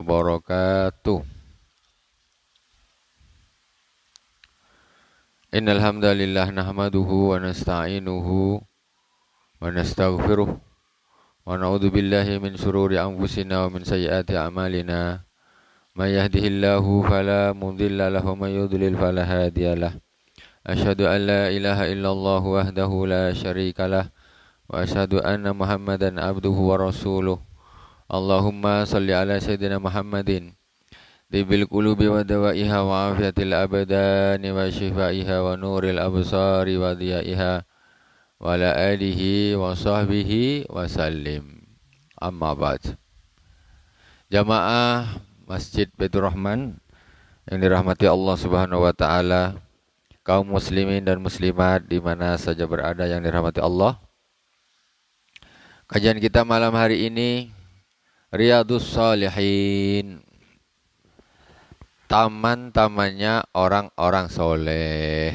wabarakatuh. Innal hamdalillah nahmaduhu wa nasta'inuhu wa nastaghfiruh wa na'udzu billahi min shururi anfusina wa min sayyiati a'malina. May yahdihillahu fala mudilla lahu wa may yudlil fala hadiyalah. Asyhadu an la ilaha illallah wahdahu la syarikalah wa asyhadu anna Muhammadan abduhu wa rasuluh. Allahumma salli ala sayyidina Muhammadin Tibil qulubi wa dawaiha wa afiatil abadani wa shifaiha wa nuril absari wa diyaiha wa ala alihi wa sahbihi wa sallim. Amma ba'd. Jamaah Masjid Baitur Rahman yang dirahmati Allah Subhanahu wa taala, kaum muslimin dan muslimat di mana saja berada yang dirahmati Allah. Kajian kita malam hari ini Riyadhus Shalihin, taman-tamannya orang-orang soleh.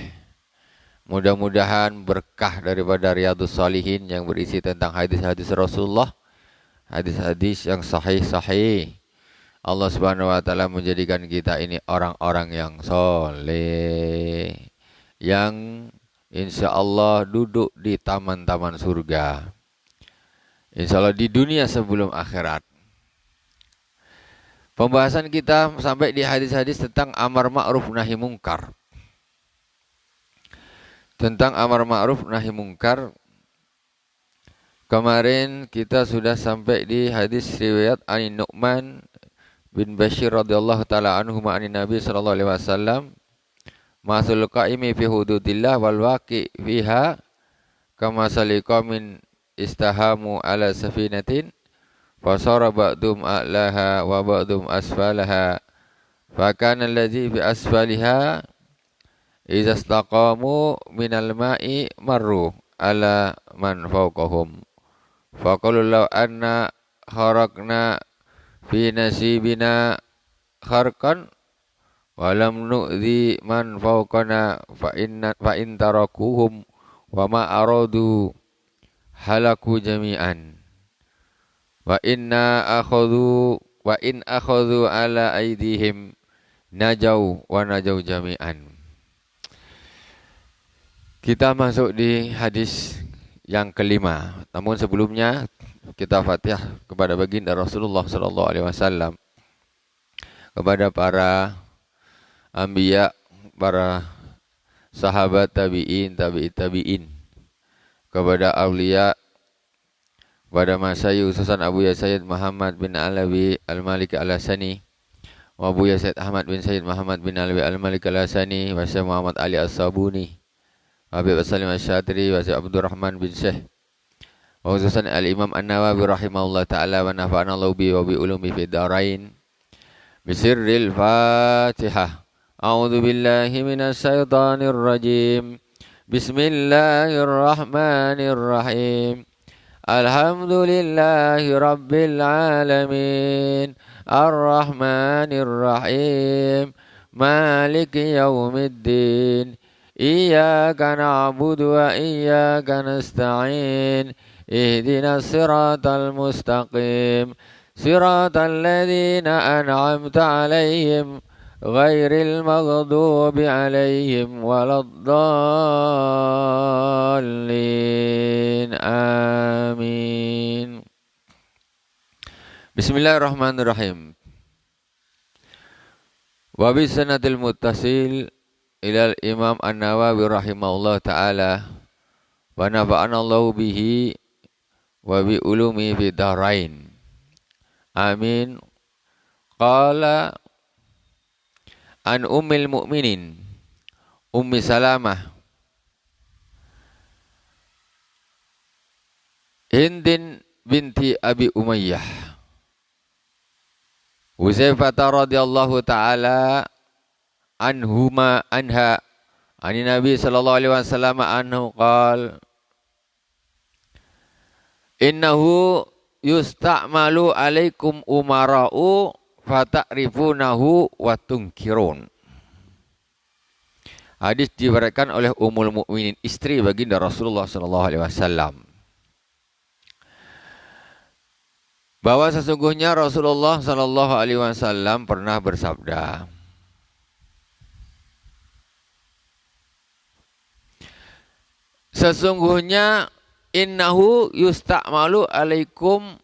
Mudah-mudahan berkah daripada Riyadhus Shalihin yang berisi tentang hadis-hadis Rasulullah, hadis-hadis yang sahih-sahih. Allah Subhanahu wa taala menjadikan kita ini orang-orang yang soleh, yang insya Allah duduk di taman-taman surga. Insya Allah di dunia sebelum akhirat. Pembahasan kita sampai di hadis-hadis tentang amar ma'ruf nahi mungkar. Tentang amar ma'ruf nahi mungkar. Kemarin kita sudah sampai di hadis riwayat An Nu'man bin Bashir radhiyallahu taala anhu ma'ani Nabi sallallahu alaihi wasallam, masul qaimi fi hududillah wal waqi fiha kama saliqamin istahamu ala safinatin fasara ba'dum a'laha wa ba'dum asfalaha fakana alladhi fi asfaliha idza istaqamu minal ma'i marru ala man fawqahum faqalu law anna kharaqna fi nasibina kharqan wa lam nu'dhi man fawqana fa in tarakuhum wa ma aradu halaku jami'an wa in akhadhu ala aidihim najau wa najau jami'an. Kita masuk di hadis yang kelima. Namun sebelumnya kita Fatihah kepada baginda Rasulullah sallallahu alaihi wasallam, kepada para anbiya, para sahabat tabi'in, tabi'in, kepada aulia, pada masyaikh khususan Abu Ya Sayyid Muhammad bin Alawi Al-Maliki Al-Hasani, wa Abu Ya Sayyid Ahmad bin Sayyid Muhammad bin Alawi Al-Maliki Al-Hasani, wa Syekh Muhammad Ali As-Sabuni, wa Habib Salim Asy-Syatiri, wa Syekh Abdurrahman bin Syekh, wa khususan Al-Imam An-Nawawi rahimahullah ta'ala, wa nafa'ana Allah bi wa bi ulumi fid dharain. Bisirril Fatihah. A'udzu billahi minasy syaithanir rajim. Bismillahirrahmanirrahim. Alhamdulillahi rabbil alamin. Ar-Rahmanir Rahim. Maliki yaumiddin. Iyyaka na'budu wa iyyaka nasta'in. Ihdinas siratal mustaqim. Siratal ladzina an'amta 'alaihim ghairil maghdubi 'alaihim waladdallin. Amin. Bismillahirrahmanirrahim. Wa bi sanatil muttasil ilal Imam An-Nawawi rahimahullah ta'ala, wa nafa'ana Allahu bihi wa bi ulumi fid dharain. Amin. Qala an ummil mu'minin Ummi Salamah Hindin binti Abi Umayyah Huzaifah radhiyallahu ta'ala anha ani Nabi sallallahu alaihi wasallam anhu qala innahu yusta'malu alaikum umara'u fata'rifunahu wa tunkirun. Hadis diriwayatkan oleh Ummul Mukminin, istri baginda Rasulullah sallallahu alaihi wasallam. bahwa sesungguhnya Rasulullah Shallallahu Alaihi Wasallam pernah bersabda, sesungguhnya innahu yusta'malu alaikum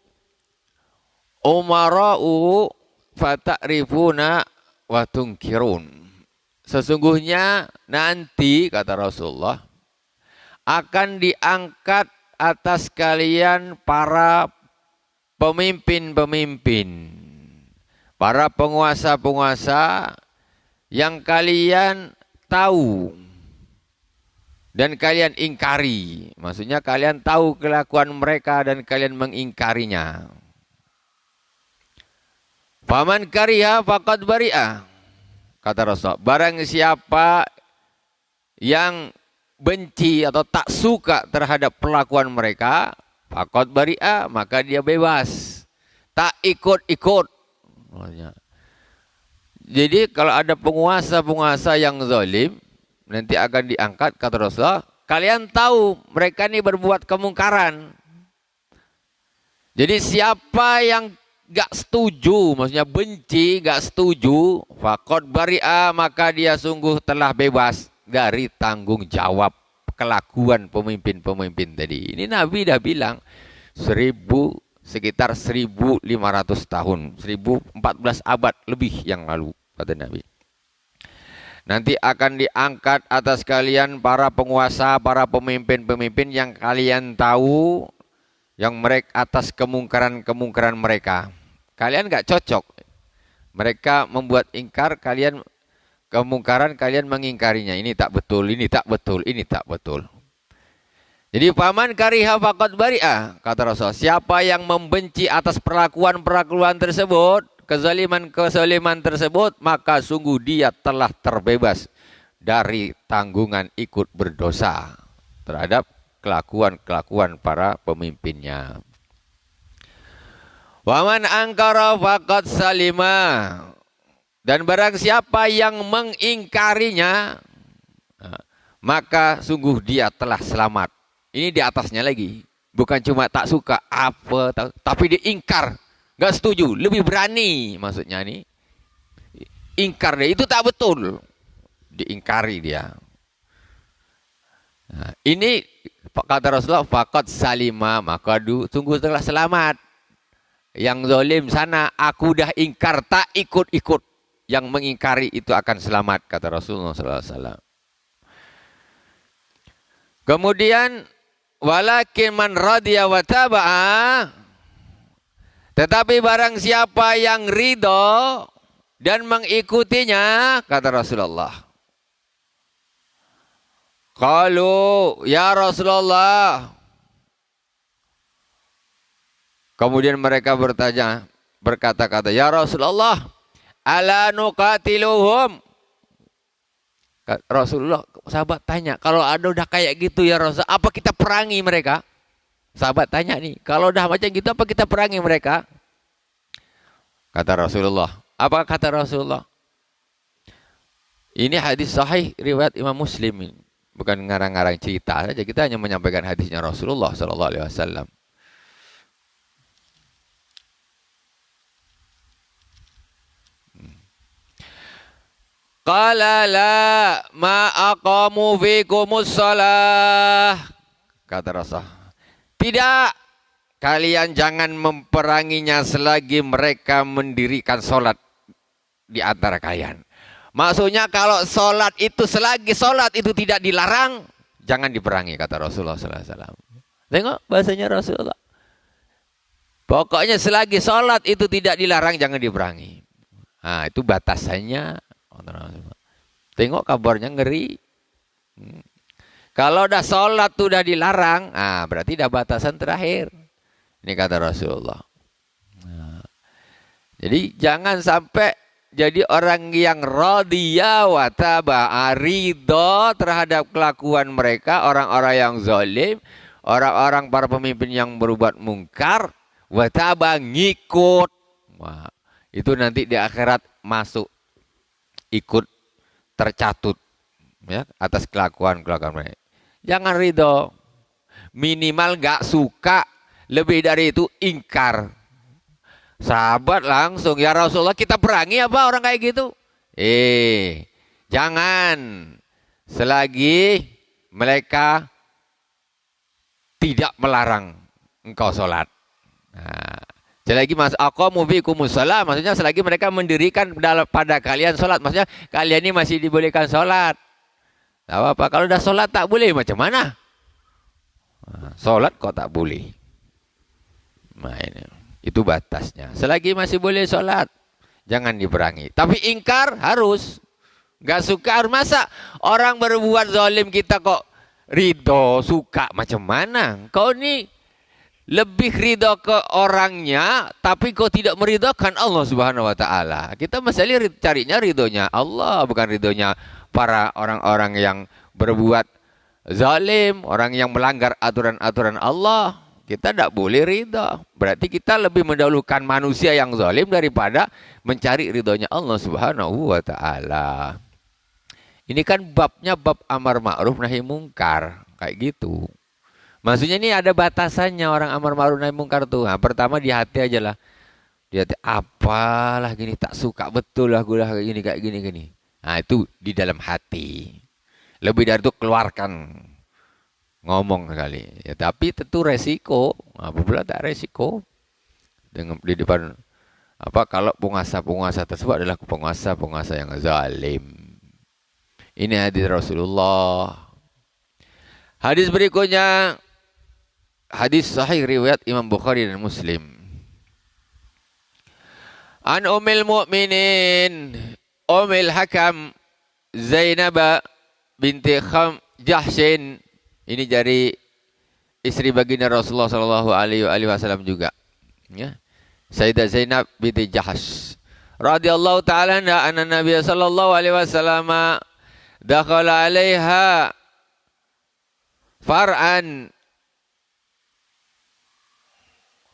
umara'u fata'rifuna wa tunkirun. Sesungguhnya nanti, kata Rasulullah, akan diangkat atas kalian para pemimpin-pemimpin, para penguasa-penguasa yang kalian tahu dan kalian ingkari. Maksudnya kalian tahu kelakuan mereka dan kalian mengingkarinya. Faman kariha faqad bari'a. Kata Rasul, barang siapa yang benci atau tak suka terhadap perlakuan mereka, faqad bari'a, maka dia bebas. Tak ikut-ikut. Jadi kalau ada penguasa-penguasa yang zalim, nanti akan diangkat, kata Rasulullah, kalian tahu mereka ini berbuat kemungkaran. Jadi siapa yang gak setuju, maksudnya benci, gak setuju, faqad bari'a, maka dia sungguh telah bebas dari tanggung jawab kelakuan pemimpin-pemimpin tadi. Ini Nabi dah bilang sekitar 1500 tahun, 14 abad lebih yang lalu, kata Nabi. Nanti akan diangkat atas kalian para penguasa, para pemimpin-pemimpin yang kalian tahu, yang mereka atas kemungkaran-kemungkaran mereka. Kalian gak cocok. Mereka membuat ingkar, kalian kemungkaran, kalian mengingkarinya. Ini tak betul, ini tak betul, ini tak betul. Jadi faman kariha faqad bari'a, kata Rasul. Siapa yang membenci atas perlakuan-perlakuan tersebut, kezaliman-kezaliman tersebut, maka sungguh dia telah terbebas dari tanggungan ikut berdosa terhadap kelakuan-kelakuan para pemimpinnya. Waman angkara faqad salima. Dan barang siapa yang mengingkarinya, maka sungguh dia telah selamat. Ini di atasnya lagi. Bukan cuma tak suka apa, tapi dia ingkar. Gak setuju, lebih berani maksudnya nih. Ingkar dia, itu tak betul. Diingkari dia. Nah, ini kata Rasulullah, faqad salima, maka sungguh telah selamat. Yang zalim sana, aku dah ingkar, tak ikut-ikut. Yang mengingkari itu akan selamat, kata Rasulullah SAW. Kemudian, walakin man radiya wa taba'a, tetapi barang siapa yang ridho dan mengikutinya, kata Rasulullah. Qalu ya Rasulullah. Kemudian mereka berkata-kata, ya Rasulullah, ala nuqatiluhum. Rasulullah, sahabat tanya, kalau ada udah kayak gitu ya Rasul, apa kita perangi mereka? Sahabat tanya nih, kalau udah macam gitu apa kita perangi mereka? Kata Rasulullah. Apa kata Rasulullah? Ini hadis sahih riwayat Imam Muslim. Bukan ngarang-ngarang cerita saja, kita hanya menyampaikan hadisnya Rasulullah SAW. Qala la ma aqamu fikumus shalah. Kata Rasul, tidak, kalian jangan memperanginya selagi mereka mendirikan sholat di antara kalian. Maksudnya kalau sholat itu, selagi sholat itu tidak dilarang, jangan diperangi, kata Rasulullah SAW. Tengok bahasanya Rasulullah. Pokoknya selagi sholat itu tidak dilarang, jangan diperangi. Nah, itu batasannya. Tengok kabarnya ngeri. Kalau udah sholat itu udah dilarang, nah berarti udah batasan terakhir. Ini kata Rasulullah. Nah, jadi jangan sampai jadi orang yang radhiya wa taba'a, ridho terhadap kelakuan mereka, orang-orang yang zalim, orang-orang para pemimpin yang berbuat mungkar, wa taba'a, ngikut. Wah, itu nanti di akhirat masuk, ikut tercatut ya atas kelakuan-kelakuan mereka. Jangan ridho, minimal gak suka, lebih dari itu ingkar. Sahabat langsung, ya Rasulullah kita perangi apa orang kayak gitu? Jangan. Selagi mereka tidak melarang engkau sholat. Nah, selagi mas aqamu fikumus shalah, maksudnya selagi mereka mendirikan pada kalian sholat, maksudnya kalian ini masih dibolehkan sholat. Tak apa-apa, kalau udah sholat tak boleh macam mana? Nah, sholat kok tak boleh? Nah, ini, itu batasnya. Selagi masih boleh sholat, jangan diperangi. Tapi ingkar harus. Gak suka, masa orang berbuat zalim kita kok ridho, suka, macam mana? Kau ini lebih ridho ke orangnya, tapi kau tidak meridhokan Allah Subhanahu Wa Taala. Kita mesti carinya ridhonya Allah, bukan ridhonya para orang-orang yang berbuat zalim, orang yang melanggar aturan-aturan Allah. Kita tidak boleh ridho. Berarti kita lebih mendahulukan manusia yang zalim daripada mencari ridhonya Allah Subhanahu Wa Taala. Ini kan babnya bab amar ma'ruf nahi mungkar, kayak gitu. Maksudnya ini ada batasannya orang amar ma'ruf nahi mungkar tuh. Nah, pertama di hati aja lah. Di hati apalah gini, tak suka betul lah gue kayak gini. Nah, itu di dalam hati. Lebih dari itu keluarkan. Ngomong sekali. Ya, tapi tentu resiko. Apabila tak resiko dengan di depan apa kalau penguasa tersebut adalah penguasa yang zalim. Ini hadis Rasulullah. Hadis berikutnya, hadis sahih riwayat Imam Bukhari dan Muslim. An Ummul Mukminin Ummul Hakam Zainab binti Jahshin. Ini dari istri baginda Rasulullah sallallahu alaihi wasallam juga. Ya. Sayyidah Zainab binti Jahsh. Radhiyallahu ta'ala anna Nabi sallallahu alaihi wasallam dakhala 'alaiha far'an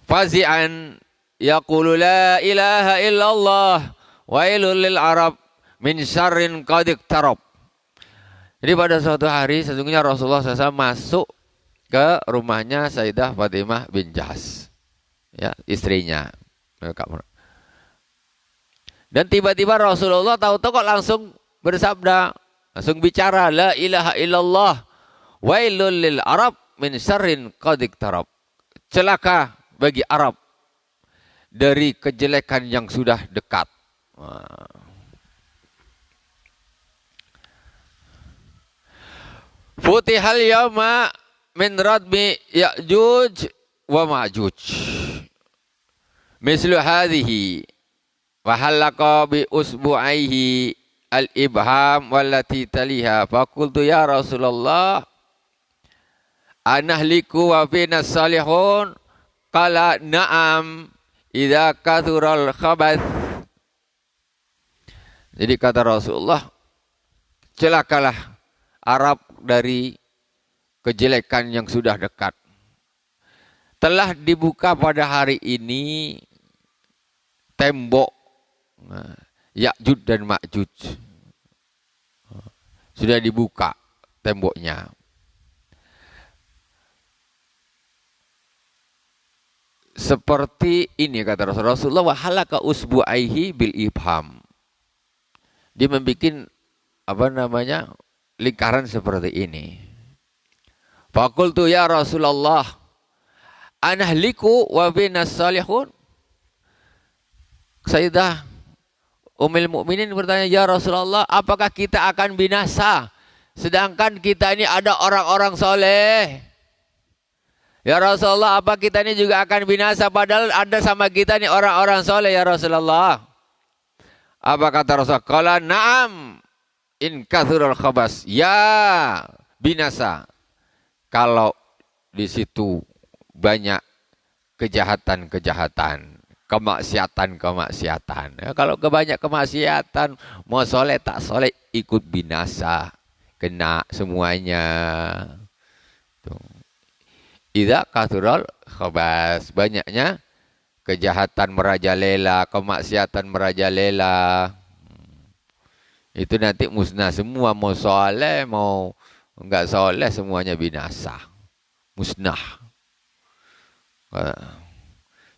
fazi'an yaqulu la ilaha illallah wailul lil arab min syarrin qad iqtarab. Jadi pada suatu hari sesungguhnya Rasulullah SAW masuk ke rumahnya Sayyidah Fatimah bin Jahsh, ya, istrinya. Dan tiba-tiba Rasulullah tahu-tahu kok langsung bersabda, langsung bicara, la ilaha illallah wailul lil arab min syarrin qad iqtarab. Celaka bagi Arab dari kejelekan yang sudah dekat. Futihal yawma min radmi Ya'juj wa Ma'juj. Mislu hadhihi wa halaqa bi usbu'aihi al-ibham wallati taliha faqultu ya Rasulullah anahliku wa fina salihun qala na'am idza kathural khabath. Jadi kata Rasulullah, celakalah Arab dari kejelekan yang sudah dekat. Telah dibuka pada hari ini tembok Ya'juj dan Ma'juj. Sudah dibuka temboknya. Seperti ini kata Rasulullah, wa halaka usbu'aihi bil ibham. Dia membuat lingkaran seperti ini. Faqultu ya Rasulullah anahliku wa binas salihun. Sayyidah Ummul Mukminin bertanya, ya Rasulullah, apakah kita akan binasa sedangkan kita ini ada orang-orang soleh? Ya Rasulullah, apa kita ini juga akan binasa padahal ada sama kita ini orang-orang soleh ya Rasulullah? Apa kata Rasulullah? Qala na'am in kathurul khabas. Ya, binasa kalau di situ banyak kejahatan-kejahatan, kemaksiatan-kemaksiatan. Ya, kalau kebanyak kemaksiatan, mau soleh tak soleh ikut binasa, kena semuanya. Tuh. Idza kathurul khabas, banyaknya kejahatan merajalela, kemaksiatan merajalela. Itu nanti musnah semua, mau soleh, mau enggak soleh, semuanya binasa. Musnah.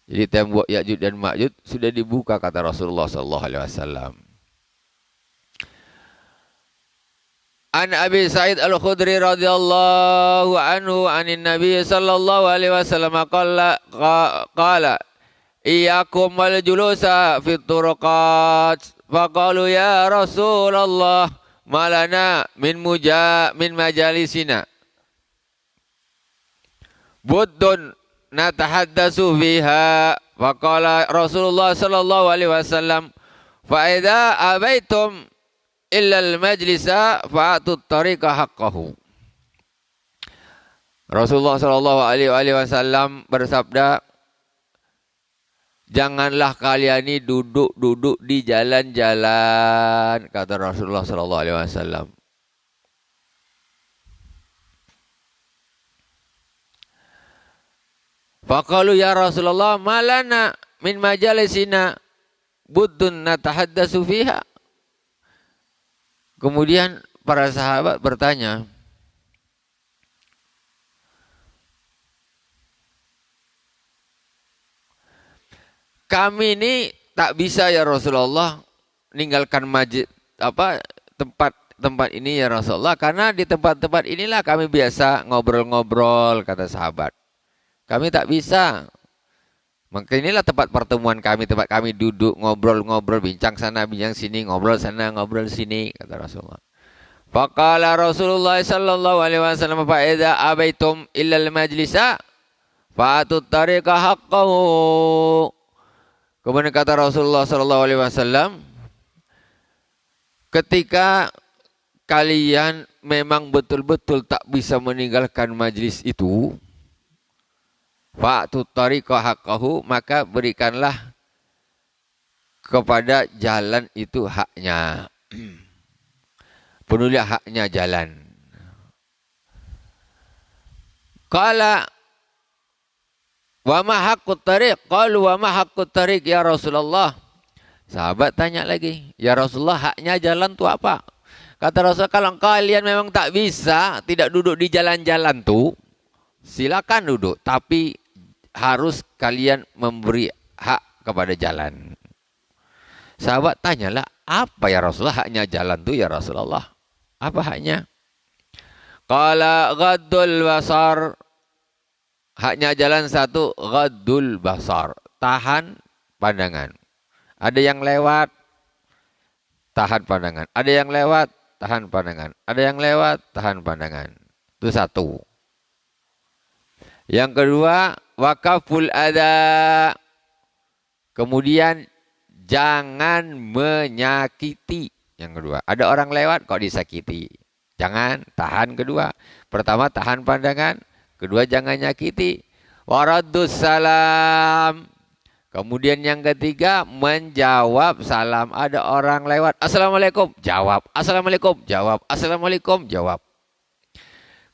Jadi tembok Ya'juj dan Ma'juj sudah dibuka kata Rasulullah sallallahu alaihi wasallam. An Abi Sa'id Al-Khudri radhiyallahu anhu anin Nabi sallallahu alaihi wasallam qala iyyakum wal julusa fit turuqat faqalu ya Rasulullah malana min majalisina buddun natahaddatsu fiha faqala Rasulullah sallallahu alaihi wasallam fa idza abaitum illal majlisa fa'atut tariqa haqqahu. Rasulullah sallallahu alaihi wasallam bersabda, janganlah kalian ini duduk-duduk di jalan-jalan, kata Rasulullah sallallahu alaihi wasallam. Faqalu ya Rasulullah malana min majalisina buddun natahaddatsu fiha. Kemudian para sahabat bertanya, kami ini tak bisa ya Rasulullah meninggalkan tempat ini ya Rasulullah, karena di tempat-tempat inilah kami biasa ngobrol-ngobrol, kata sahabat. Kami tak bisa. Maka inilah tempat pertemuan kami, tempat kami duduk, ngobrol-ngobrol, bincang sana, bincang sini, ngobrol sana, ngobrol sini, kata Rasulullah. Faqala Rasulullah sallallahu alaihi wasallam fa idza abaitum illal majlisa fa'atut tariqa haqqahu. Kemudian kata Rasulullah sallallahu alaihi wasallam, ketika kalian memang betul-betul tak bisa meninggalkan majlis itu, fa'atut tariqa haqqahu, maka berikanlah kepada jalan itu haknya. Penuhilah haknya jalan. Qala wa ma haqqut tariq? Qalu wa ma haqqut tariq ya Rasulullah. Sahabat tanya lagi, ya Rasulullah, haknya jalan itu apa? Kata Rasulullah, kalau kalian memang tak bisa, tidak duduk di jalan-jalan tuh, silakan duduk, tapi harus kalian memberi hak kepada jalan. Sahabat tanyalah, apa ya Rasulullah haknya jalan itu ya Rasulullah? Apa haknya? Qala ghaddul basar. Haknya jalan satu, ghaddul basar, tahan pandangan. Ada yang lewat, tahan pandangan. Ada yang lewat, tahan pandangan. Ada yang lewat, tahan pandangan. Itu satu. Yang kedua, wakaful adha. Kemudian jangan menyakiti. Yang kedua, ada orang lewat kok disakiti. Jangan, tahan kedua. Pertama, tahan pandangan. Kedua, jangan nyakiti. Waraddus salam. Kemudian yang ketiga, menjawab salam. Ada orang lewat, assalamualaikum, jawab. Assalamualaikum, jawab. Assalamualaikum, jawab.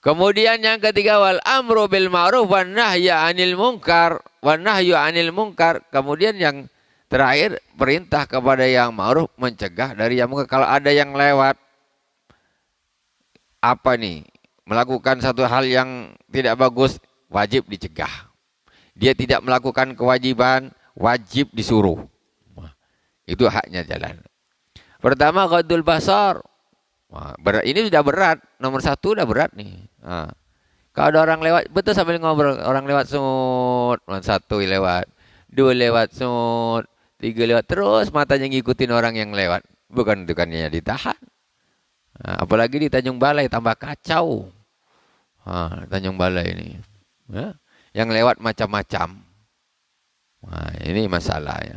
Kemudian yang ketiga, wal amru bil ma'ruf wan nahyu 'anil munkar, wan nahyu 'anil munkar. Kemudian yang terakhir, perintah kepada yang ma'ruf, mencegah dari yang munkar. Kalau ada yang lewat apa nih? Melakukan satu hal yang tidak bagus, wajib dicegah. Dia tidak melakukan kewajiban, wajib disuruh. Itu haknya jalan. Pertama, ghaddul basar. Ini sudah berat, nomor satu udah berat nih. Kalau ada orang lewat, betul sambil ngobrol, orang lewat sut, satu lewat, dua lewat sut, tiga lewat, terus matanya ngikutin orang yang lewat. Bukannya ditahan. Apalagi di Tanjung Balai tambah kacau. Tanjung Balai ini. Yang lewat macam-macam. Ini masalahnya.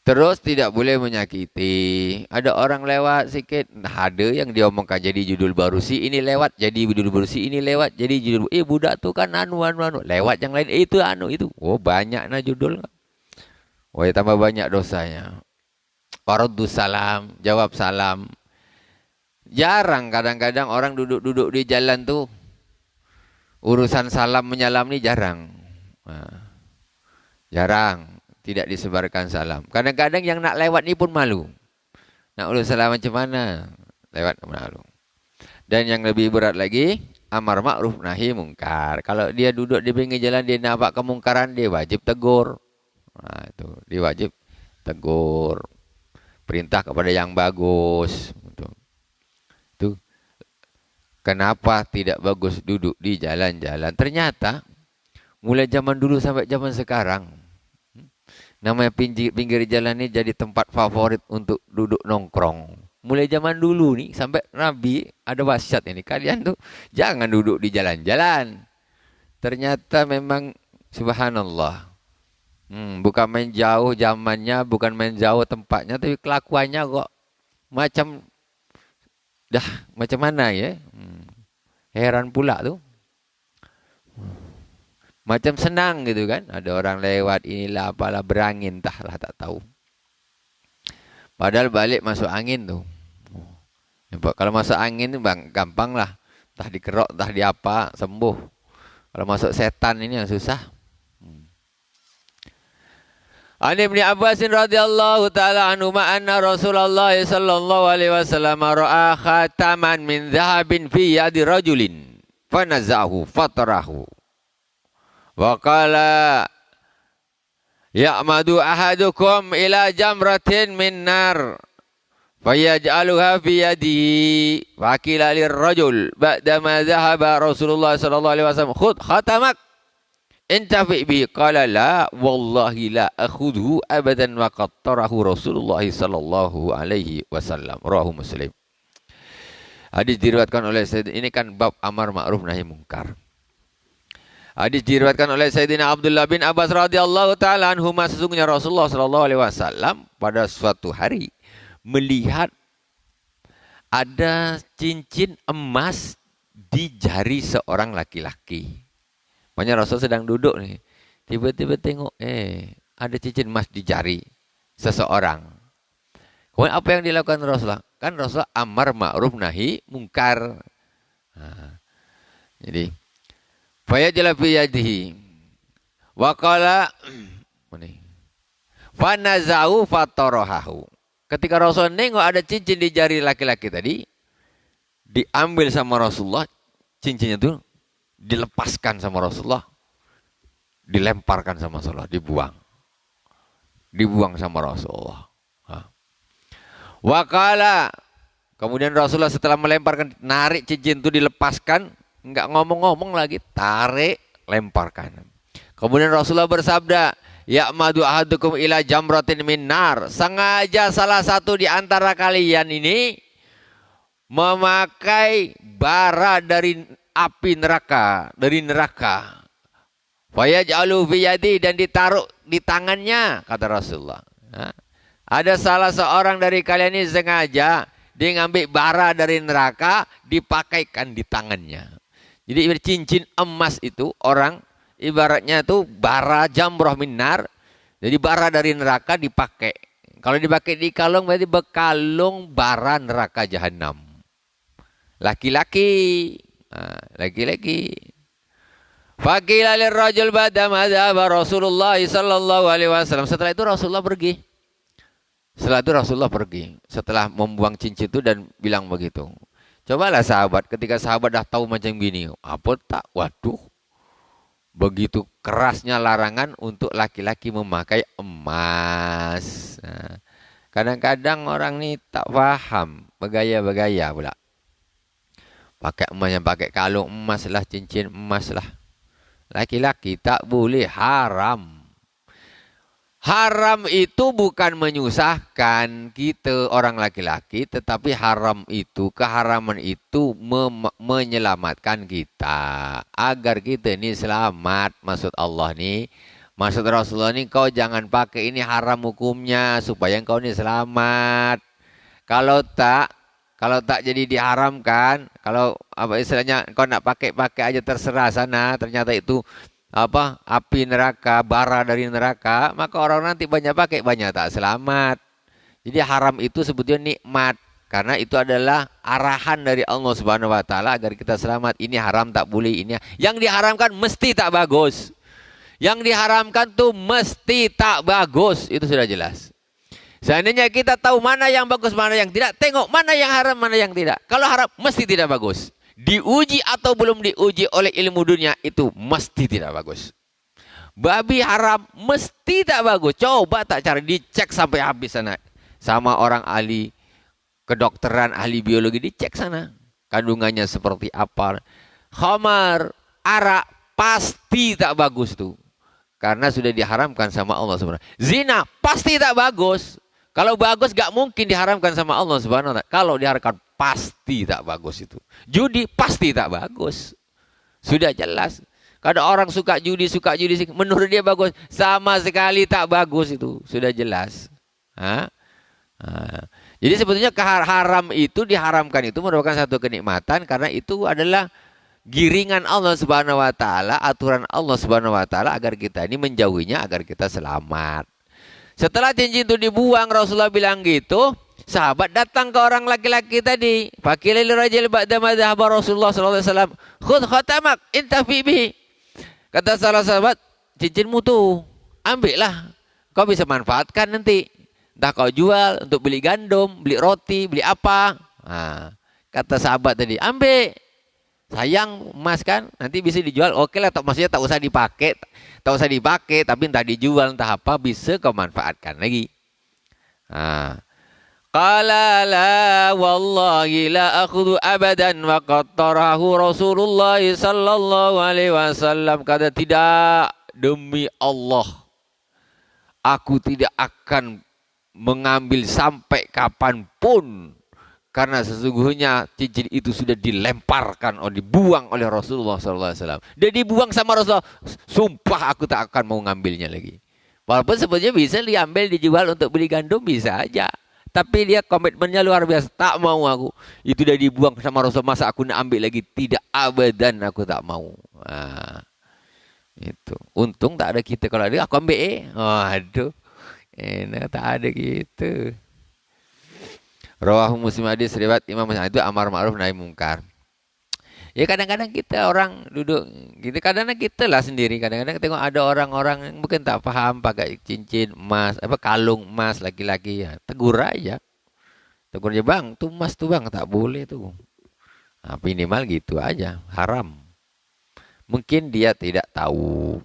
Terus tidak boleh menyakiti. Ada orang lewat sikit, ada yang diomongkan jadi judul baru. Si ini lewat jadi judul baru. Si ini lewat jadi judul. Budak tuh kan anu. Lewat yang lain itu itu. Oh, banyak nah judul. Oh, ya tambah banyak dosanya. Waraddus salam, jawab salam. Jarang kadang-kadang orang duduk-duduk di jalan tuh. Urusan salam menyalam ini jarang. Jarang. Tidak disebarkan salam. Kadang-kadang yang nak lewat ni pun malu. Nak urus salam macam mana? Lewat malu. Dan yang lebih berat lagi, amar ma'ruf nahi mungkar. Kalau dia duduk di pinggir jalan, dia nampak kemungkaran, dia wajib tegur. Nah, itu dia wajib tegur. Perintah kepada yang bagus. Itu kenapa tidak bagus duduk di jalan-jalan? Ternyata mulai zaman dulu sampai zaman sekarang, namanya pinggir jalan ini jadi tempat favorit untuk duduk nongkrong. Mulai zaman dulu nih sampai Nabi ada wasiat ini. Kalian tuh jangan duduk di jalan-jalan. Ternyata memang subhanallah. Bukan main jauh zamannya, bukan main jauh tempatnya, tapi kelakuannya kok macam macam mana ya? Heran pula tuh. Macam senang gitu kan. Ada orang lewat inilah apalah berangin entahlah tak tahu. Padahal balik masuk angin tuh. Kalau masuk angin itu gampang lah. Entah dikerok, entah di apa, sembuh. Kalau masuk setan ini yang susah. An Ibnu Abbas radhiyallahu taala anhu anna Rasulullah sallallahu alaihi wasallam ra'a khataman min dhahabin fi yadi rajulin fanazahu fatarahu wa qala ya'madu ahadukum ila jamratin min nar fayaj'aluha fi yadihi wa qila lirrajul ba'dama dhahaba Rasulullah sallallahu alaihi wasallam khudh khatamak intafi bihi qala la wallahi la akhudhu abadan wa qattarahu Rasulullah sallallahu alaihi wasallam rawahu Muslim. Hadis diriwayatkan oleh Sayyidina, ini kan bab amar ma'ruf nahi mungkar. Hadis diriwayatkan oleh Sayyidina Abdullah bin Abbas radhiyallahu taala anhuma, sesungguhnya Rasulullah sallallahu alaihi wasallam pada suatu hari melihat ada cincin emas di jari seorang laki-laki. Makanya Rasul sedang duduk nih, tiba-tiba tengok ada cincin emas di jari seseorang. Kemudian apa yang dilakukan Rasulullah? Kan Rasulullah amar ma'ruf nahi mungkar. Jadi fayaj'ala fi yadihi wa qala fanazau fatarahu. Ketika Rasul nengok ada cincin di jari laki-laki tadi, diambil sama Rasulullah, cincinnya itu dilepaskan sama Rasulullah, dilemparkan sama Rasulullah, dibuang sama Rasulullah. Wa qala, kemudian Rasulullah setelah melemparkan, narik cincin itu dilepaskan, enggak ngomong-ngomong lagi, tarik, lemparkan. Kemudian Rasulullah bersabda, ya'madu ahadukum ila jamratin min nar. Sengaja salah satu di antara kalian ini memakai bara dari api neraka, dari neraka. Fayaj'alu fi yadi, dan ditaruh di tangannya, kata Rasulullah. Ada salah seorang dari kalian ini sengaja dia ngambil bara dari neraka, dipakaikan di tangannya. Jadi cincin emas itu orang ibaratnya itu bara jamroh minar. Jadi bara dari neraka dipakai. Kalau dipakai di kalung berarti bekalung bara neraka jahanam. Laki-laki. Laki-laki. Faqila lirrajul ba'dama dhahaba Rasulullah sallallahu alaihi wasallam. Setelah itu Rasulullah pergi. Setelah membuang cincin itu dan bilang begitu. Cobalah sahabat, ketika sahabat dah tahu macam gini, apa tak? Waduh. Begitu kerasnya larangan untuk laki-laki memakai emas. Kadang-kadang orang ni tak faham, bergaya-bergaya pula. Pakai emas, yang pakai kalung emas lah, cincin emas lah. Laki-laki tak boleh, haram. Haram itu bukan menyusahkan kita orang laki-laki, tetapi haram itu, keharaman itu menyelamatkan kita. Agar kita ini selamat. Maksud Allah nih, maksud Rasulullah nih, kau jangan pakai ini haram hukumnya, supaya kau ini selamat. Kalau tak jadi diharamkan, kalau apa istilahnya, kau nak pakai aja terserah sana, ternyata itu api neraka, bara dari neraka, maka orang nanti banyak pakai, banyak tak selamat. Jadi haram itu sebetulnya nikmat, karena itu adalah arahan dari Allah Subhanahu wa taala agar kita selamat. Ini haram tak boleh, ini yang diharamkan mesti tak bagus. Yang diharamkan tuh mesti tak bagus, itu sudah jelas. Seandainya kita tahu mana yang bagus, mana yang tidak, tengok mana yang haram, mana yang tidak. Kalau haram mesti tidak bagus. diuji atau belum diuji oleh ilmu dunia, itu mesti tidak bagus. Babi haram mesti tak bagus. Coba tak cara dicek sampai habis sana. Sama orang ahli kedokteran, ahli biologi, dicek sana. Kandungannya seperti apa. Khamar, arak, pasti tak bagus tuh. Karena sudah diharamkan sama Allah Subhanahu wa ta'ala. Zina pasti tak bagus. Kalau bagus gak mungkin diharamkan sama Allah Subhanahu wa ta'ala. Kalau diharamkan pasti tak bagus itu. Judi pasti tak bagus. Sudah jelas. Kalau orang suka judi, menurut dia bagus. Sama sekali tak bagus itu. Sudah jelas. Jadi sebetulnya haram itu, diharamkan itu merupakan satu kenikmatan. Karena itu adalah giringan Allah Subhanahu wa ta'ala, aturan Allah Subhanahu wa ta'ala agar kita ini menjauhinya, agar kita selamat. Setelah cincin itu dibuang, Rasulullah bilang gitu, sahabat datang ke orang laki-laki tadi. Fakilil rajul ba'da ma dhahaba Rasulullah sallallahu alaihi wasallam, "Khudh khatamak intafi bihi." Kata salah sahabat, cincinmu tuh, ambillah. Kau bisa manfaatkan nanti. Entah kau jual untuk beli gandum, beli roti, beli apa. Kata sahabat tadi, ambil. Sayang emas kan, nanti bisa dijual. Oke lah, maksudnya tak usah dipakai. Tak usah dipakai, tapi entah dijual, entah apa, bisa kau manfaatkan lagi. Qala la wallahi la akhudhu abadan wa qad tarahu Rasulullah sallallahu alaihi wasallam. Kata, tidak, demi Allah aku tidak akan mengambil sampai kapanpun, karena sesungguhnya cincin itu sudah dilemparkan atau dibuang oleh Rasulullah sallallahu alaihi wasallam. Dia dibuang sama Rasulullah. Sumpah aku tak akan mau ngambilnya lagi. Walaupun sebenarnya bisa diambil, dijual untuk beli gandum, bisa aja. Tapi dia komitmennya luar biasa. Tak mau aku. Itu udah dibuang sama Rasulullah. Masa aku nak ambil lagi? Tidak, abadan aku tak mau. Itu. Untung tak ada kita. Kalau ada aku ambil. Aduh. Enak, tak ada gitu. Rawahu Muslim, hadis riwayat Imam Muslim. Itu amar ma'ruf nahi mungkar. Ya kadang-kadang kita orang duduk gitu, kadang-kadang kita lah sendiri, kadang-kadang tengok ada orang-orang yang mungkin tak paham pakai cincin emas, kalung emas laki-laki, ya tegur aja. Tegur aja, bang, tuh emas tuh bang, tak boleh tuh. Minimal gitu aja, haram. Mungkin dia tidak tahu,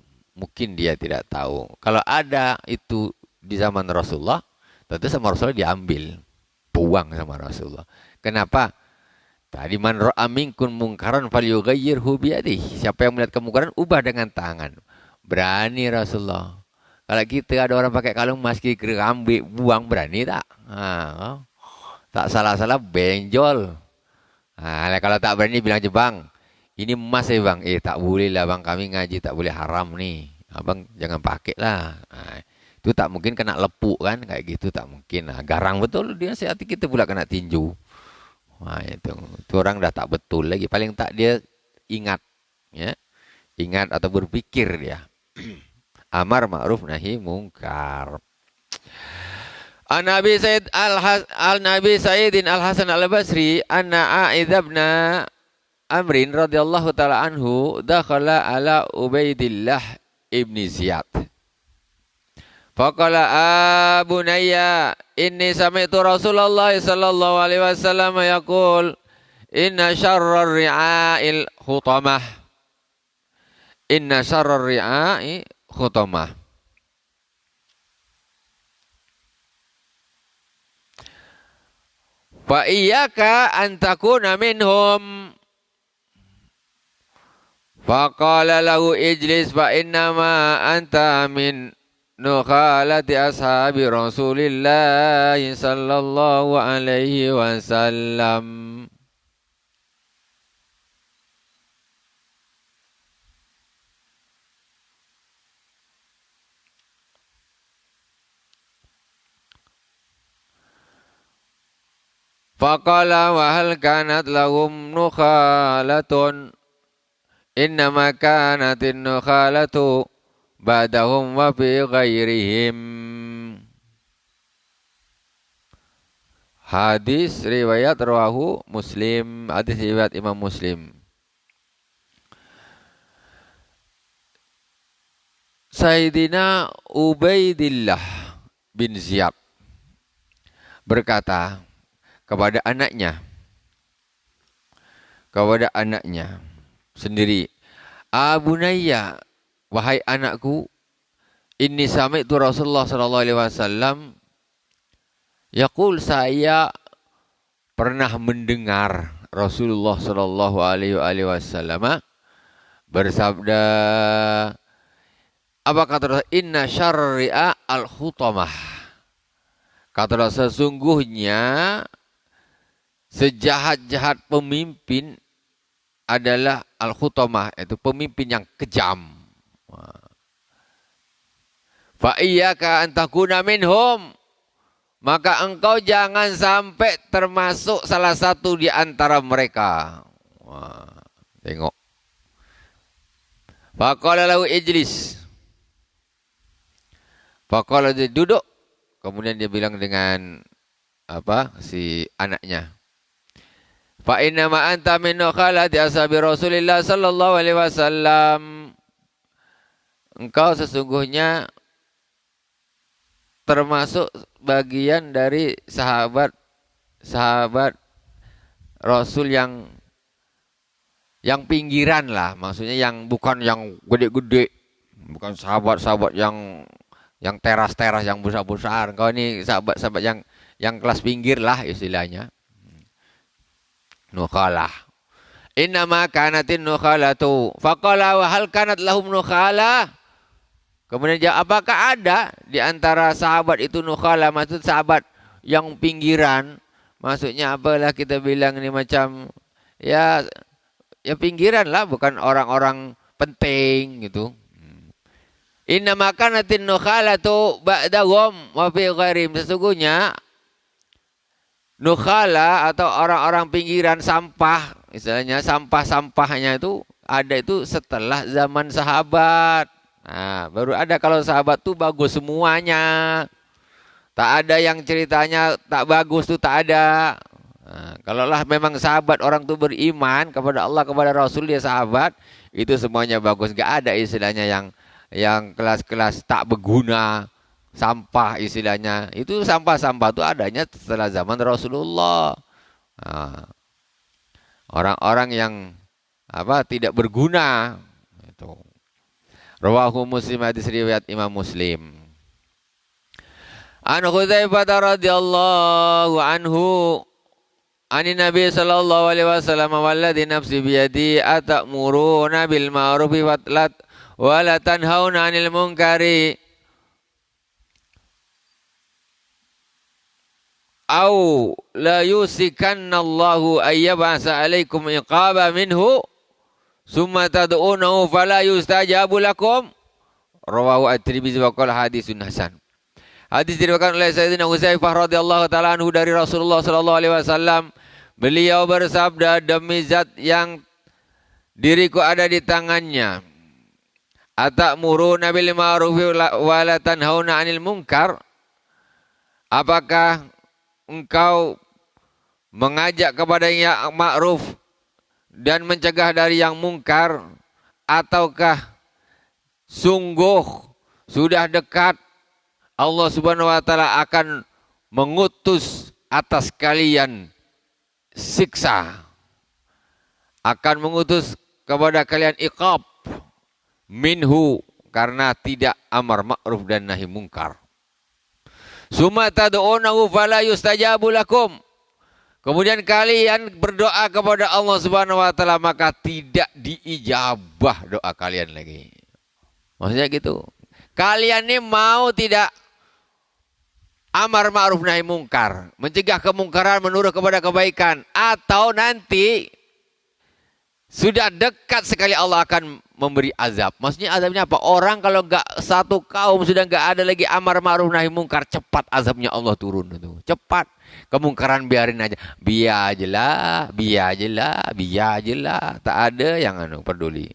Kalau ada itu di zaman Rasulullah, tentu sama Rasulullah diambil, buang sama Rasulullah. Kenapa? Tadi, man ra'a minkum mungkaran falyughayyirhu biyadihi. Siapa yang melihat kemungkaran, ubah dengan tangan. Berani Rasulullah. Kalau kita ada orang pakai kalung emas, kita ambil, buang, berani tak? Tak salah-salah benjol. Kalau tak berani bilang aja, bang, ini emas ya bang. Tak boleh lah bang, kami ngaji tak boleh, haram nih. Abang jangan pakai lah. Itu tak mungkin kena lepuk kan, kayak gitu tak mungkin. Garang betul dia, sehati kita pula kena tinju. Itu orang dah tak betul lagi. Paling tak dia ingat, ya, ingat atau berpikir dia. Amar ma'ruf nahi mungkar. An-Nabi Sayyid Al-Nabi Sayyidin Al-Hasan Al-Basri anna A'idh ibn Amrin radhiyallahu ta'ala anhu dakhala ala Ubaidillah ibn Ziyad. Faqala bunayya inni sami'tu Rasulullah sallallahu alaihi wasallam yaqul inna syarrar ri'a'il khutamah. Inna syarrar ri'a'i khutamah. Fa iyyaka an takuna minhum. Faqala lahu ijlis fa innama anta min nukhalati ashabi Rasulillah sallallahu alaihi wasallam. Faqala wa hal kanat lahum nukhalatun, innama kanatin nukhalatu ba'dahum wa fi ghairihim. Hadis riwayat rawahu Muslim, hadis riwayat Imam Muslim. Sayyidina Ubaidillah bin Ziyad berkata kepada anaknya, kepada anaknya sendiri. Bunayya, wahai anakku, inni sami'tu Rasulullah sallallahu alaihi wasallam yaqul, saya pernah mendengar Rasulullah sallallahu alaihi wasallam bersabda, apa kata Rasul? Inna syarri'a al-khutamah. Kata Rasul, sesungguhnya sejahat-jahat pemimpin adalah al-khutamah, itu pemimpin yang kejam. Fa iyyaka an takuna minhum, maka engkau jangan sampai termasuk salah satu di antara mereka. Wah, tengok. Faqala lahu ijlis. Faqala, duduk. Kemudian dia bilang dengan si anaknya. Fa inna ma anta min nukhalati ashabi Rasulillah sallallahu alaihi wasallam. Engkau sesungguhnya termasuk bagian dari sahabat Rasul yang pinggiran lah, maksudnya yang bukan yang gede-gede, bukan sahabat-sahabat yang teras-teras yang besar-besar. Engkau ini sahabat-sahabat yang kelas pinggir lah istilahnya. Nukhalah. Innama kanatin nukhalatu. Faqala wa hal kanat lahum nukhalah. Kemudian dia, apakah ada di antara sahabat itu nukhalah, maksud sahabat yang pinggiran? Maksudnya apalah kita bilang ini macam ya pinggiran lah, bukan orang-orang penting gitu. Inna makanatin nukhalatu ba'dahum wa fi ghairihim. Sesungguhnya nukhala atau orang-orang pinggiran, sampah, istilahnya sampah-sampahnya itu ada itu setelah zaman sahabat. Nah, baru ada. Kalau sahabat tuh bagus semuanya. Tak ada yang ceritanya tak bagus tuh, tak ada. Nah, kalaulah memang sahabat orang tuh beriman kepada Allah, kepada Rasul, dia sahabat, itu semuanya bagus. Gak ada istilahnya yang kelas-kelas tak berguna, sampah istilahnya. Itu sampah-sampah itu adanya setelah zaman Rasulullah. Nah, orang-orang yang tidak berguna itu. Rawahu Muslim, hadis riwayat Imam Muslim. An Hudzaifah radhiyallahu anhu Ani Nabi sallallahu alaihi wasallam, walladzi nafsi biyadi atamuruna bil ma'rufi wa la tanhauna 'anil munkari au la yusikanna Allahu ayyabasa 'alaikum iqaba minhu summa tad'unahu fala yustajabu lakum. Rawahu at-Tirmidzi wa qala hadisun hasan. Hadis diriwayatkan oleh Sayyidina Hudzaifah radhiyallahu taala anhu dari Rasulullah sallallahu alaihi wasallam. Beliau bersabda, demi zat yang diriku ada di tangannya, atamuruna bil ma'rufi wa la tanhauna 'anil munkar. Apakah engkau mengajak kepada yang ma'ruf dan mencegah dari yang mungkar, ataukah sungguh sudah dekat Allah Subhanahu wa taala akan mengutus atas kalian siksa, akan mengutus kepada kalian iqab minhu, karena tidak amar ma'ruf dan nahi mungkar. Summa tad'unahu fala yustajabu lakum. Kemudian kalian berdoa kepada Allah Subhanahu wa taala, maka tidak diijabah doa kalian lagi. Maksudnya gitu. Kalian ini mau tidak amar ma'ruf nahi mungkar, mencegah kemungkaran, menuruh kepada kebaikan, atau nanti sudah dekat sekali Allah akan memberi azab. Maksudnya azabnya apa? Orang kalau enggak satu kaum sudah enggak ada lagi amar ma'ruf nahi mungkar, cepat azabnya Allah turun itu. Cepat. Kemungkaran biarin aja. Biar ajalah. Tak ada yang peduli.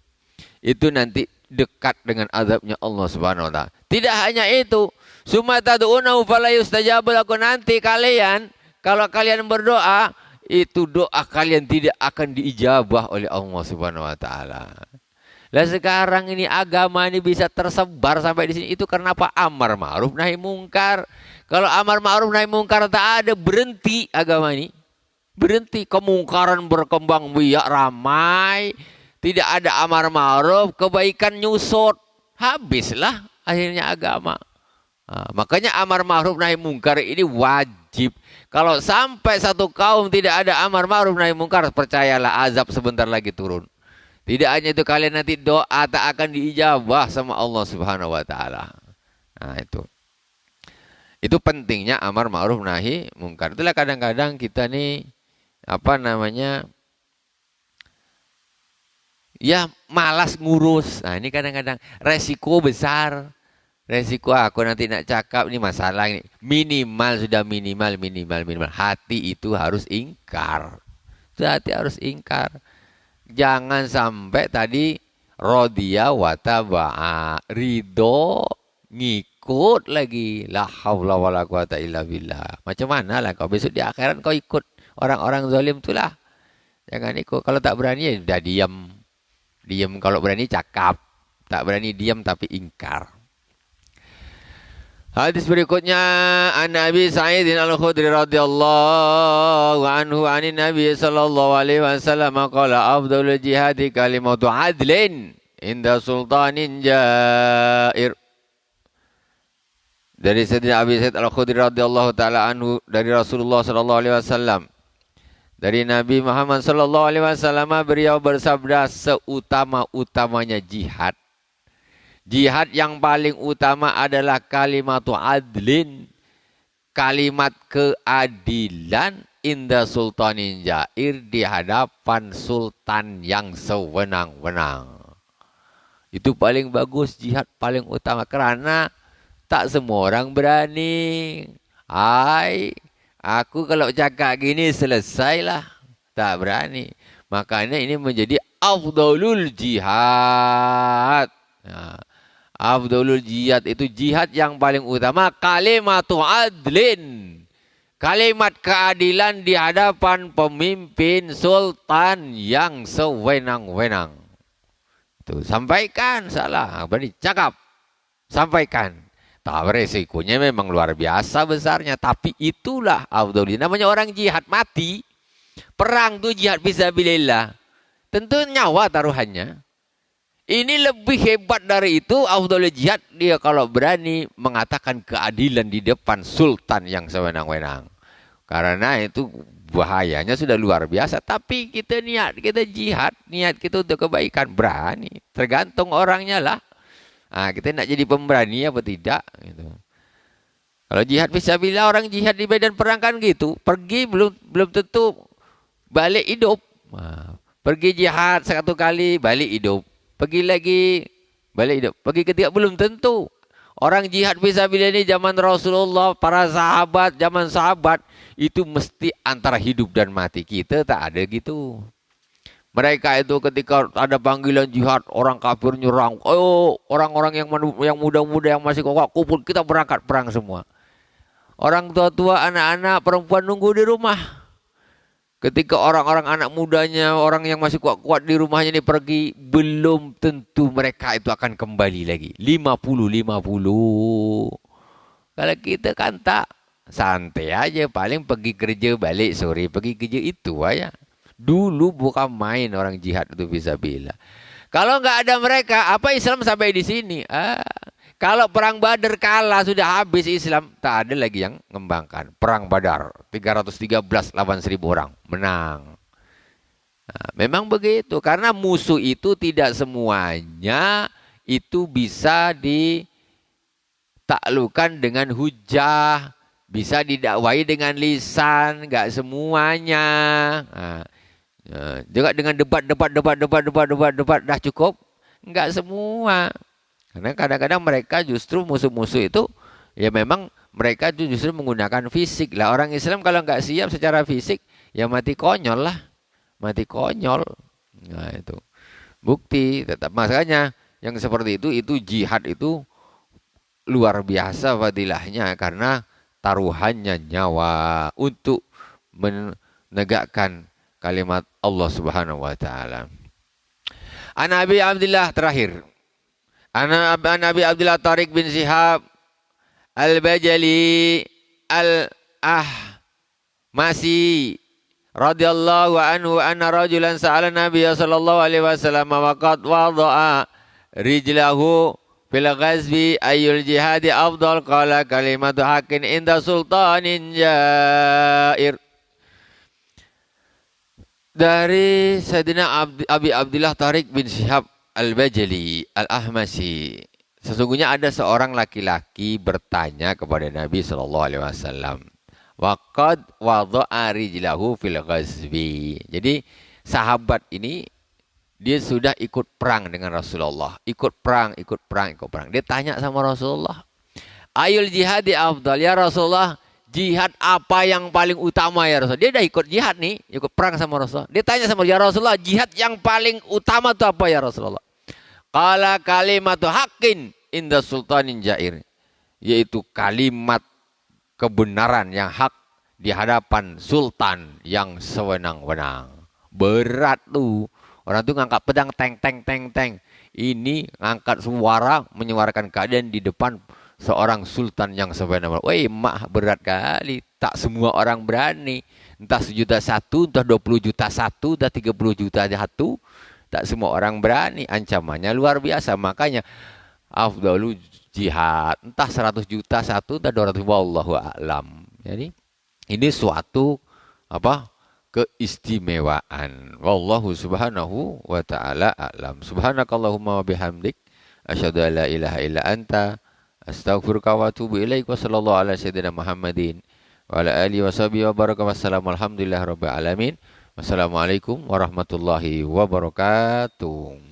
Itu nanti dekat dengan azabnya Allah Subhanahu wa taala. Tidak hanya itu, summa tad'unahu fala yustajabu lakum. Nanti kalian, kalau kalian berdoa, itu doa kalian tidak akan diijabah oleh Allah Subhanahu wa taala. Lah sekarang ini agama ini bisa tersebar sampai di sini, itu kenapa amar ma'ruf nahi mungkar. Kalau amar ma'ruf nahi mungkar tak ada, berhenti agama ini. Berhenti, kemungkaran berkembang biak ramai, tidak ada amar ma'ruf, kebaikan nyusut. Habislah akhirnya agama. Nah, makanya amar ma'ruf nahi mungkar ini wajib. Kalau sampai satu kaum tidak ada amar ma'ruf nahi mungkar, percayalah azab sebentar lagi turun. Tidak hanya itu, kalian nanti doa tak akan diijabah sama Allah Subhanahu wa taala. Nah, itu. Itu pentingnya amar ma'ruf nahi mungkar. Itulah kadang-kadang kita nih ya malas ngurus. Nah, ini kadang-kadang resiko besar. Resiko aku nanti nak cakap ini masalah ini. Minimal sudah minimal. Hati itu harus ingkar. Hati harus ingkar. Jangan sampai tadi rodiya wa taba'a, ridho ngikut lagi, la haula wala quwata illa billah. Macam mana lah kau besok di akhirat kau ikut orang-orang zalim itulah. Jangan ikut. Kalau tak berani ya sudah diam. Diam, kalau berani cakap. Tak berani diam tapi ingkar. Hadis berikutnya, an Abi Sa'id Al-Khudri radhiyallahu anhu anin Nabi sallallahu alaihi wasallam qala afdalul jihadi kalimatu adlin inda sultanin jair. Dari Sayyidina Abi Sa'id Al-Khudri radhiyallahu taala anhu dari Rasulullah sallallahu alaihi wasallam. Dari Nabi Muhammad sallallahu alaihi wasallam, beliau bersabda, seutama-utamanya jihad. Jihad yang paling utama adalah kalimatu adlin, kalimat keadilan inda sultanin jair, di hadapan sultan yang sewenang-wenang. Itu paling bagus, jihad paling utama, karena tak semua orang berani. Aku kalau cakap gini selesailah, tak berani. Makanya ini menjadi afdalul jihad. Nah, afdalul jihad itu jihad yang paling utama, kalimatu adlin, kalimat keadilan di hadapan pemimpin sultan yang sewenang-wenang. Itu sampaikan, salah berani cakap, sampaikan. Tak, resikonya memang luar biasa besarnya, tapi itulah afdalul. Namanya orang jihad mati, perang tuh jihad fisabilillah, tentu nyawa taruhannya. Ini lebih hebat dari itu, afdalul jihad, dia kalau berani mengatakan keadilan di depan sultan yang sewenang-wenang. Karena itu bahayanya sudah luar biasa. Tapi kita kita jihad, niat kita untuk kebaikan, berani. Tergantung orangnya lah. Nah, kita nak jadi pemberani apa tidak gitu. Kalau jihad fisabilillah, orang jihad di medan perang kan gitu, pergi belum tentu balik hidup. Nah, pergi jihad satu kali balik hidup, pergi lagi balik hidup, pergi ketiga belum tentu. Orang jihad fisabilillah ini zaman Rasulullah, para sahabat, zaman sahabat itu mesti antara hidup dan mati. Kita tak ada gitu. Mereka itu ketika ada panggilan jihad, orang kafir nyerang, oh orang-orang yang muda-muda yang masih kokoh kumpul, kita berangkat perang semua. Orang tua-tua, anak-anak, perempuan nunggu di rumah. Ketika orang-orang anak mudanya, orang yang masih kuat-kuat di rumahnya ini pergi, belum tentu mereka itu akan kembali lagi. 50-50. Kalau kita kan tak, santai aja, paling pergi kerja balik sore, pergi kerja itu aja. Dulu bukan main orang jihad itu fisabilillah. Kalau nggak ada mereka, apa Islam sampai di sini? Kalau perang Badar kalah, sudah habis Islam, tak ada lagi yang mengembangkan. Perang Badar 313 lawan 1000 orang, menang. Nah, memang begitu, karena musuh itu tidak semuanya itu bisa ditaklukkan dengan hujah, bisa didakwai dengan lisan, nggak semuanya. Nah, juga dengan debat dah cukup, enggak semua. Karena kadang-kadang mereka justru musuh-musuh itu ya memang mereka justru menggunakan fisik lah. Orang Islam kalau enggak siap secara fisik ya mati konyol lah, mati konyol. Nah itu bukti. Tetap makanya yang seperti itu jihad itu luar biasa fadilahnya, karena taruhannya nyawa untuk menegakkan kalimat Allah Subhanahu wa taala. An Abi Abdullah terakhir. An Abi Abdullah Tariq bin Shihab Al-Bajali Al-Ahmasi radhiyallahu anhu anna rajulan sa'ala Nabiy sallallahu alaihi wasallam wa qad wada'a rijlahu fil ghazwi ayyul jihadi afdal qala kalimatu haqqin inda sultanin jair. Dari Sayyidina Abi Abdullah Tariq bin Syihab Al-Bajali Al-Ahmasi, sesungguhnya ada seorang laki-laki bertanya kepada Nabi sallallahu alaihi wasallam, waqad wada'a rijlahu fil ghazwi. Jadi sahabat ini dia sudah ikut perang dengan Rasulullah, ikut perang. Dia tanya sama Rasulullah, ayul jihadi afdal ya Rasulullah, jihad apa yang paling utama ya Rasulullah? Dia udah ikut jihad nih, ikut perang sama Rasulullah. Dia tanya sama ya Rasulullah, jihad yang paling utama itu apa ya Rasulullah? Qala kalimatu haqqin inda sultanin jair, yaitu kalimat kebenaran yang hak di hadapan sultan yang sewenang-wenang. Berat tuh. Orang tuh ngangkat pedang teng. Ini ngangkat suara menyuarakan keadaan di depan seorang sultan yang sewenang-wenang. Woi, mak berat kali. Tak semua orang berani. Entah 1.000.000, entah 20.000.000, entah 30 juta satu. Tak semua orang berani. Ancamannya luar biasa. Makanya afdalu jihad. Entah 100 juta satu, entah 200. Wallahu a'lam. Jadi ini suatu keistimewaan. Wallahu subhanahu wa ta'ala a'lam. Subhanakallahumma wa bihamdik asyhadu an la ilaha illa anta astaghfiruka wa atubu ilaik. Wa sallallahu ala sayyidina Muhammadin wa ala alihi wa sahbihi wa baraka. Wassalamu alhamdulillah rabbil alamin. Wassalamualaikum warahmatullahi wabarakatuh.